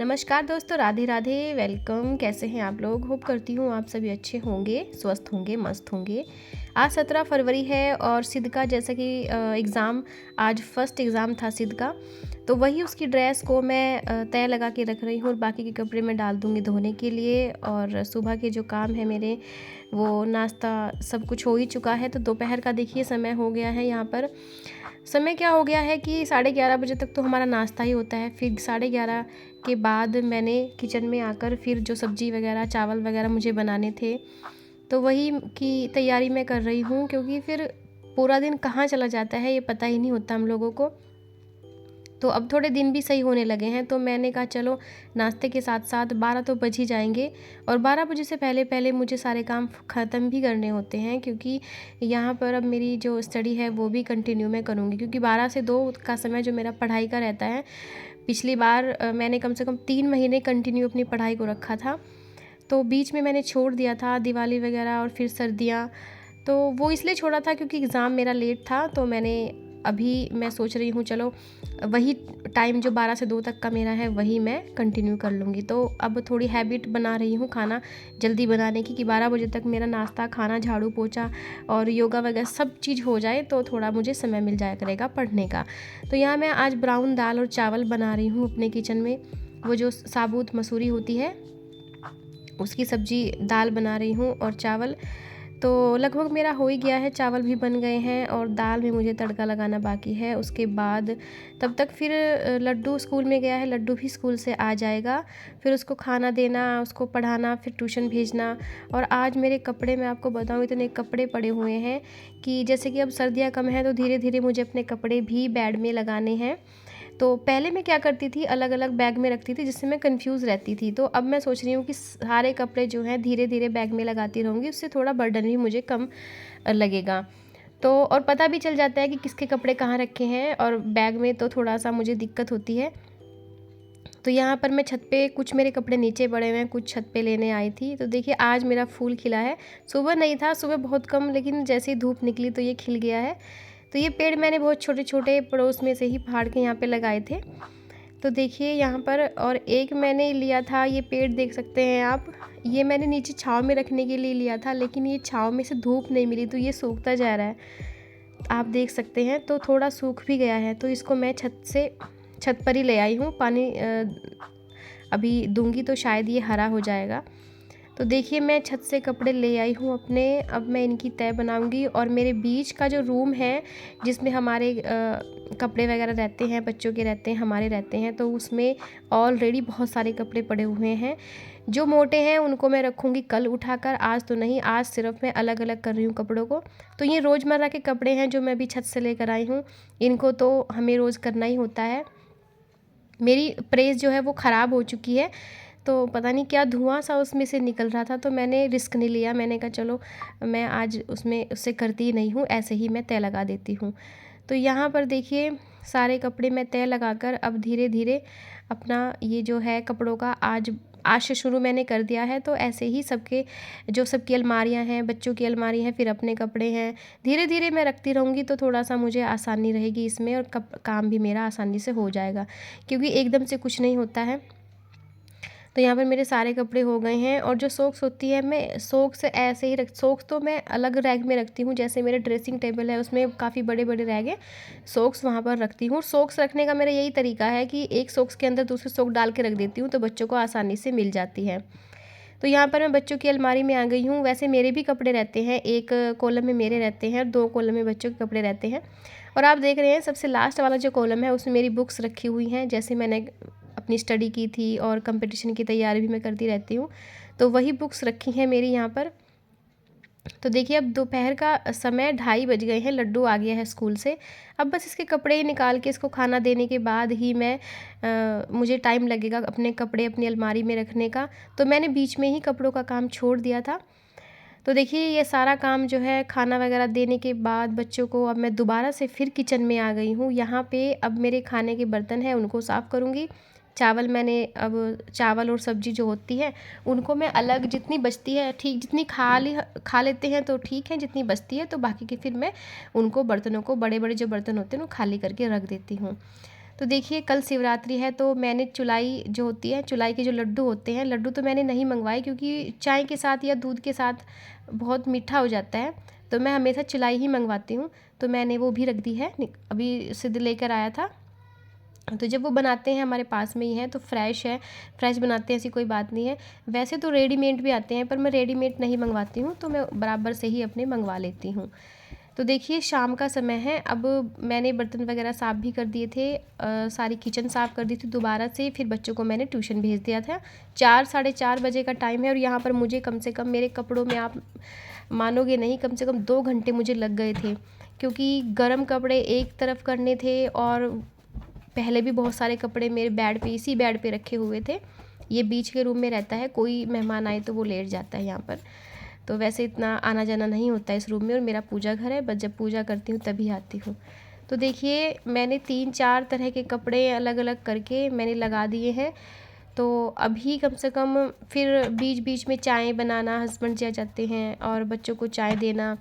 नमस्कार दोस्तों, राधे राधे। वेलकम। कैसे हैं आप लोग? होप करती हूँ आप सभी अच्छे होंगे, स्वस्थ होंगे, मस्त होंगे। आज 17 फरवरी है और सिद्ध का जैसा कि एग्ज़ाम, आज फर्स्ट एग्ज़ाम था सिद्ध का, तो वही उसकी ड्रेस को मैं तय लगा के रख रही हूँ और बाकी के कपड़े मैं डाल दूँगी धोने के लिए। और सुबह के जो काम है मेरे, वो नाश्ता सब कुछ हो ही चुका है। तो दोपहर का देखिए समय हो गया है। यहाँ पर समय क्या हो गया है कि 11:30 बजे तक तो हमारा नाश्ता ही होता है। फिर 11:30 के बाद मैंने किचन में आकर फिर जो सब्ज़ी वगैरह, चावल वगैरह मुझे बनाने थे, तो वही की तैयारी मैं कर रही हूँ, क्योंकि फिर पूरा दिन कहाँ चला जाता है ये पता ही नहीं होता हम लोगों को। तो अब थोड़े दिन भी सही होने लगे हैं, तो मैंने कहा चलो नाश्ते के साथ साथ 12 तो बज ही जाएंगे और 12 बजे से पहले पहले मुझे सारे काम ख़त्म भी करने होते हैं, क्योंकि यहाँ पर अब मेरी जो स्टडी है वो भी कंटिन्यू मैं करूँगी, क्योंकि 12 से 2 का समय जो मेरा पढ़ाई का रहता है। पिछली बार मैंने कम से कम 3 महीने कंटिन्यू अपनी पढ़ाई को रखा था, तो बीच में मैंने छोड़ दिया था दिवाली वगैरह और फिर सर्दियाँ। तो वो इसलिए छोड़ा था क्योंकि एग्ज़ाम मेरा लेट था, तो मैं सोच रही हूँ चलो वही टाइम जो 12 से 2 तक का मेरा है वही मैं कंटिन्यू कर लूँगी। तो अब थोड़ी हैबिट बना रही हूँ खाना जल्दी बनाने की, कि 12 बजे तक मेरा नाश्ता, खाना, झाड़ू पोछा और योगा वगैरह सब चीज़ हो जाए, तो थोड़ा मुझे समय मिल जाया करेगा पढ़ने का। तो यहाँ मैं आज ब्राउन दाल और चावल बना रही हूँ अपने किचन में। वो जो साबुत मसूरी होती है उसकी सब्ज़ी, दाल बना रही हूँ और चावल तो लगभग मेरा हो ही गया है। चावल भी बन गए हैं और दाल में मुझे तड़का लगाना बाकी है। उसके बाद तब तक फिर लड्डू स्कूल में गया है, लड्डू भी स्कूल से आ जाएगा। फिर उसको खाना देना, उसको पढ़ाना, फिर ट्यूशन भेजना। और आज मेरे कपड़े, मैं आपको बताऊँ, इतने कपड़े पड़े हुए हैं कि जैसे कि अब सर्दियाँ कम हैं तो धीरे धीरे मुझे अपने कपड़े भी बेड में लगाने हैं। तो पहले मैं क्या करती थी, अलग अलग बैग में रखती थी, जिससे मैं कंफ्यूज रहती थी। तो अब मैं सोच रही हूँ कि सारे कपड़े जो हैं धीरे धीरे बैग में लगाती रहूँगी, उससे थोड़ा बर्डन भी मुझे कम लगेगा। तो और पता भी चल जाता है कि किसके कपड़े कहाँ रखे हैं, और बैग में तो थोड़ा सा मुझे दिक्कत होती है। तो यहाँ पर मैं छत पे, कुछ मेरे कपड़े नीचे पड़े हुए हैं, कुछ छत पे लेने आई थी। तो देखिए आज मेरा फूल खिला है। सुबह नहीं था, सुबह बहुत कम, लेकिन जैसे ही धूप निकली तो ये खिल गया है। तो ये पेड़ मैंने बहुत छोटे छोटे पड़ोस में से ही फाड़ के यहाँ पे लगाए थे। तो देखिए यहाँ पर, और एक मैंने लिया था, ये पेड़ देख सकते हैं आप, ये मैंने नीचे छाँव में रखने के लिए लिया था, लेकिन ये छाँव में से धूप नहीं मिली तो ये सूखता जा रहा है, आप देख सकते हैं। तो थोड़ा सूख भी गया है, तो इसको मैं छत पर ही ले आई हूँ। पानी अभी दूंगी तो शायद ये हरा हो जाएगा। तो देखिए मैं छत से कपड़े ले आई हूँ अपने। अब मैं इनकी तह बनाऊंगी, और मेरे बीच का जो रूम है जिसमें हमारे कपड़े वगैरह रहते हैं, बच्चों के रहते हैं, हमारे रहते हैं, तो उसमें ऑलरेडी बहुत सारे कपड़े पड़े हुए हैं। जो मोटे हैं उनको मैं रखूँगी कल उठाकर, आज तो नहीं। आज सिर्फ मैं अलग अलग कर रही हूँ कपड़ों को। तो ये रोज़मर्रा के कपड़े हैं जो मैं भी छत से लेकर आई हूँ, इनको तो हमें रोज़ करना ही होता है। मेरी प्रेस जो है वो ख़राब हो चुकी है, तो पता नहीं क्या धुआं सा उसमें से निकल रहा था, तो मैंने रिस्क नहीं लिया। मैंने कहा चलो मैं आज उससे करती ही नहीं हूँ, ऐसे ही मैं तय लगा देती हूँ। तो यहाँ पर देखिए सारे कपड़े मैं तय लगाकर अब धीरे धीरे अपना ये जो है कपड़ों का आज से शुरू मैंने कर दिया है। तो ऐसे ही सबकी अलमारियाँ हैं, बच्चों की अलमारी है, फिर अपने कपड़े हैं, धीरे धीरे मैं रखती रहूँगी, तो थोड़ा सा मुझे आसानी रहेगी इसमें, और काम भी मेरा आसानी से हो जाएगा, क्योंकि एकदम से कुछ नहीं होता है। तो यहाँ पर मेरे सारे कपड़े हो गए हैं। और जो सॉक्स होती है, मैं सॉक्स ऐसे ही सॉक्स तो मैं अलग रैक में रखती हूँ, जैसे मेरे ड्रेसिंग टेबल है उसमें काफ़ी बड़े बड़े रैक हैं, सॉक्स वहाँ पर रखती हूँ। सॉक्स रखने का मेरा यही तरीका है कि एक सॉक्स के अंदर दूसरी सॉक्स डाल के रख देती हूँ, तो बच्चों को आसानी से मिल जाती है। तो यहाँ पर मैं बच्चों की अलमारी में आ गई हूँ। वैसे मेरे भी कपड़े रहते हैं, एक कॉलम में मेरे रहते हैं और 2 कॉलम में बच्चों के कपड़े रहते हैं। और आप देख रहे हैं सबसे लास्ट वाला जो कॉलम है उसमें मेरी बुक्स रखी हुई हैं, जैसे मैंने अपनी स्टडी की थी और कंपटीशन की तैयारी भी मैं करती रहती हूँ, तो वही बुक्स रखी हैं मेरी यहाँ पर। तो देखिए अब दोपहर का समय 2:30 बज गए हैं, लड्डू आ गया है स्कूल से। अब बस इसके कपड़े निकाल के इसको खाना देने के बाद ही मुझे टाइम लगेगा अपने कपड़े अपनी अलमारी में रखने का। तो मैंने बीच में ही कपड़ों का काम छोड़ दिया था। तो देखिए ये सारा काम जो है खाना वगैरह देने के बाद बच्चों को, अब मैं दोबारा से फिर किचन में आ गई हूँ। यहाँ पे अब मेरे खाने के बर्तन हैं उनको साफ़ करूँगी। चावल और सब्ज़ी जो होती है उनको मैं अलग, जितनी बचती है ठीक, जितनी खा लेते हैं तो ठीक है, जितनी बचती है तो बाकी की फिर मैं उनको बर्तनों को, बड़े बड़े जो बर्तन होते हैं उनको खाली करके रख देती हूँ। तो देखिए कल शिवरात्रि है, तो मैंने चुलाई जो होती है, चुलाई के जो लड्डू होते हैं, लड्डू तो मैंने नहीं मंगवाए क्योंकि चाय के साथ या दूध के साथ बहुत मीठा हो जाता है, तो मैं हमेशा चुलाई ही मंगवाती हूँ। तो मैंने वो भी रख दी है, अभी सिद्ध लेकर आया था। तो जब वो बनाते हैं हमारे पास में ही है, तो फ्रेश है, फ्रेश बनाते हैं, ऐसी कोई बात नहीं है। वैसे तो रेडीमेड भी आते हैं, पर मैं रेडीमेड नहीं मंगवाती हूँ, तो मैं बराबर से ही अपने मंगवा लेती हूँ। तो देखिए शाम का समय है, अब मैंने बर्तन वगैरह साफ़ भी कर दिए थे, सारी किचन साफ़ कर दी थी दोबारा से। फिर बच्चों को मैंने ट्यूशन भेज दिया था। 4 साढ़े 4 बजे का टाइम है, और यहाँ पर मुझे कम से कम मेरे कपड़ों में, आप मानोगे नहीं, कम से कम 2 घंटे मुझे लग गए थे, क्योंकि गर्म कपड़े एक तरफ करने थे, और पहले भी बहुत सारे कपड़े मेरे बेड पे, इसी बेड पे रखे हुए थे। ये बीच के रूम में रहता है, कोई मेहमान आए तो वो लेट जाता है यहाँ पर। तो वैसे इतना आना जाना नहीं होता है इस रूम में, और मेरा पूजा घर है, बस जब पूजा करती हूँ तभी आती हूँ। तो देखिए मैंने 3-4 तरह के कपड़े अलग अलग करके मैंने लगा दिए हैं। तो अभी कम से कम, फिर बीच बीच में चाय बनाना, हस्बैंड जी आ जाते हैं और बच्चों को चाय देना,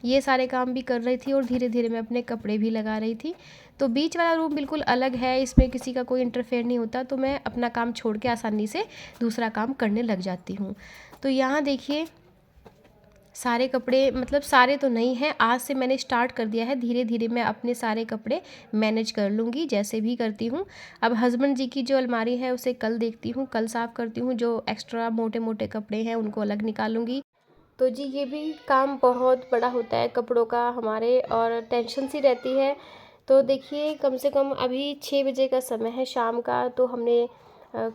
ये सारे काम भी कर रही थी, और धीरे धीरे मैं अपने कपड़े भी लगा रही थी। तो बीच वाला रूम बिल्कुल अलग है, इसमें किसी का कोई इंटरफेयर नहीं होता, तो मैं अपना काम छोड़ के आसानी से दूसरा काम करने लग जाती हूँ। तो यहाँ देखिए सारे कपड़े, मतलब सारे तो नहीं हैं, आज से मैंने स्टार्ट कर दिया है, धीरे धीरे मैं अपने सारे कपड़े मैनेज कर लूँगी, जैसे भी करती हूँ। अब हस्बैंड जी की जो अलमारी है उसे कल देखती हूँ, कल साफ़ करती हूँ, जो एक्स्ट्रा मोटे मोटे कपड़े हैं उनको अलग निकालूंगी। तो जी ये भी काम बहुत बड़ा होता है कपड़ों का हमारे, और टेंशन सी रहती है। तो देखिए कम से कम अभी 6 बजे का समय है शाम का, तो हमने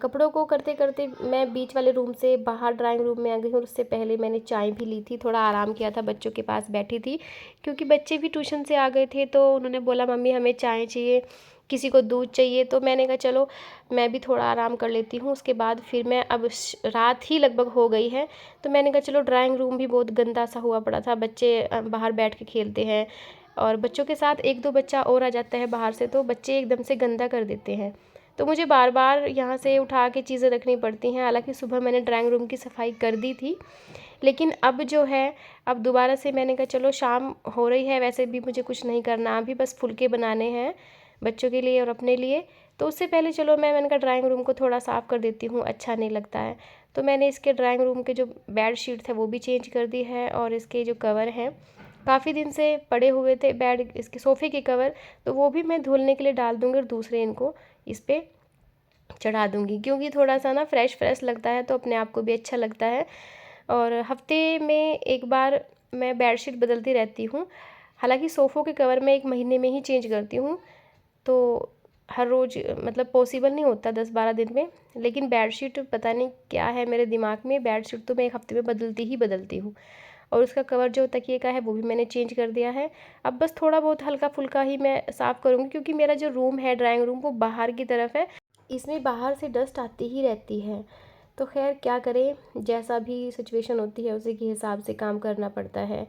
कपड़ों को करते करते मैं बीच वाले रूम से बाहर ड्राइंग रूम में आ गई, और उससे पहले मैंने चाय भी ली थी, थोड़ा आराम किया था, बच्चों के पास बैठी थी, क्योंकि बच्चे भी ट्यूशन से आ गए थे, तो उन्होंने बोला मम्मी हमें चाय चाहिए, किसी को दूध चाहिए। तो मैंने कहा चलो मैं भी थोड़ा आराम कर लेती हूँ। उसके बाद फिर मैं, अब रात ही लगभग हो गई है, तो मैंने कहा चलो, ड्राइंग रूम भी बहुत गंदा सा हुआ पड़ा था, बच्चे बाहर बैठ के खेलते हैं, और बच्चों के साथ 1-2 बच्चा और आ जाता है बाहर से, तो बच्चे एकदम से गंदा कर देते हैं, तो मुझे बार बार यहाँ से उठा के चीज़ें रखनी पड़ती हैं। हालांकि सुबह मैंने ड्राइंग रूम की सफाई कर दी थी, लेकिन अब जो है, अब दोबारा से मैंने कहा चलो शाम हो रही है, वैसे भी मुझे कुछ नहीं करना, अभी बस फुलके बनाने हैं बच्चों के लिए और अपने लिए, तो उससे पहले चलो मैंने कहा ड्राइंग रूम को थोड़ा साफ़ कर देती हूँ, अच्छा नहीं लगता है। तो मैंने इसके ड्राइंग रूम के जो बेड शीट है वो भी चेंज कर दी है, और इसके जो कवर हैं काफ़ी दिन से पड़े हुए थे, बेड इसके सोफ़े के कवर, तो वो भी मैं धुलने के लिए डाल दूँगी, और दूसरे इनको इस पर चढ़ा दूँगी, क्योंकि थोड़ा सा ना फ्रेश फ्रेश लगता है, तो अपने आप को भी अच्छा लगता है। और हफ्ते में एक बार मैं बेडशीट बदलती रहती हूँ। हालांकि सोफ़ों के कवर मैं 1 महीने में ही चेंज करती हूँ, तो हर रोज़ मतलब पॉसिबल नहीं होता 10-12 दिन में। लेकिन बेडशीट पता नहीं क्या है मेरे दिमाग में, बेडशीट तो मैं 1 हफ्ते में बदलती ही बदलती हूँ। और उसका कवर जो तकिए का है वो भी मैंने चेंज कर दिया है। अब बस थोड़ा बहुत हल्का फुल्का ही मैं साफ़ करूँगी, क्योंकि मेरा जो रूम है ड्राइंग रूम वो बाहर की तरफ है, इसमें बाहर से डस्ट आती ही रहती है। तो खैर क्या करें, जैसा भी सिचुएशन होती है उसी के हिसाब से काम करना पड़ता है।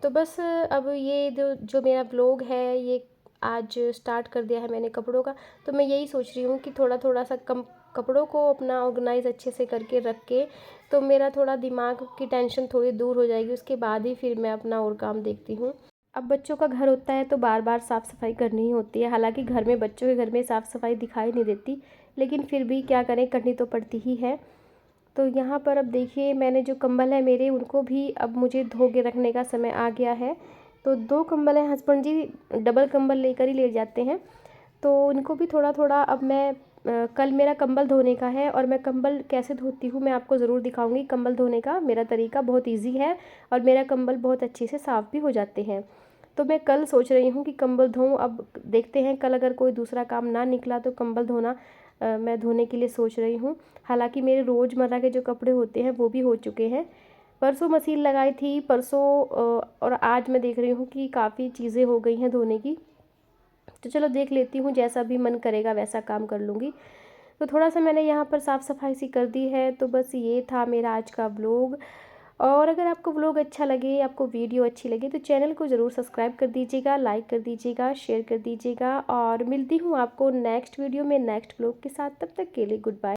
तो बस अब ये जो जो मेरा ब्लॉग है ये आज स्टार्ट कर दिया है मैंने कपड़ों का, तो मैं यही सोच रही हूँ कि थोड़ा थोड़ा सा कम कपड़ों को अपना ऑर्गेनाइज़ अच्छे से करके रख के, तो मेरा थोड़ा दिमाग की टेंशन थोड़ी दूर हो जाएगी, उसके बाद ही फिर मैं अपना और काम देखती हूँ। अब बच्चों का घर होता है तो बार बार साफ़ सफाई करनी ही होती है, हालांकि घर में, बच्चों के घर में साफ़ सफाई दिखाई नहीं देती, लेकिन फिर भी क्या करें, करनी तो पड़ती ही है। तो यहाँ पर अब देखिए मैंने जो कंबल है मेरे, उनको भी अब मुझे धो के रखने का समय आ गया है। तो 2 कंबल हैं, हस्बैंड जी डबल कंबल लेकर ही ले जाते हैं, तो उनको भी थोड़ा थोड़ा अब मैं कल मेरा कंबल धोने का है, और मैं कंबल कैसे धोती हूँ मैं आपको ज़रूर दिखाऊंगी। कंबल धोने का मेरा तरीका बहुत ईजी है, और मेरा कंबल बहुत अच्छे से साफ़ भी हो जाते हैं। तो मैं कल सोच रही हूँ कि कंबल धोऊँ, अब देखते हैं कल अगर कोई दूसरा काम ना निकला तो कंबल धोना मैं धोने के लिए सोच रही हूँ। हालांकि मेरे रोज़मर्रा के जो कपड़े होते हैं वो भी हो चुके हैं, परसों मशीन लगाई थी, परसों और आज मैं देख रही हूँ कि काफ़ी चीज़ें हो गई हैं धोने की। तो चलो देख लेती हूँ, जैसा भी मन करेगा वैसा काम कर लूँगी। तो थोड़ा सा मैंने यहाँ पर साफ़ सफाई सी कर दी है। तो बस ये था मेरा आज का व्लॉग, और अगर आपको व्लॉग अच्छा लगे, आपको वीडियो अच्छी लगे, तो चैनल को ज़रूर सब्सक्राइब कर दीजिएगा, लाइक कर दीजिएगा, शेयर कर दीजिएगा, और मिलती हूँ आपको नेक्स्ट वीडियो में नेक्स्ट व्लॉग के साथ। तब तक के लिए गुड बाय।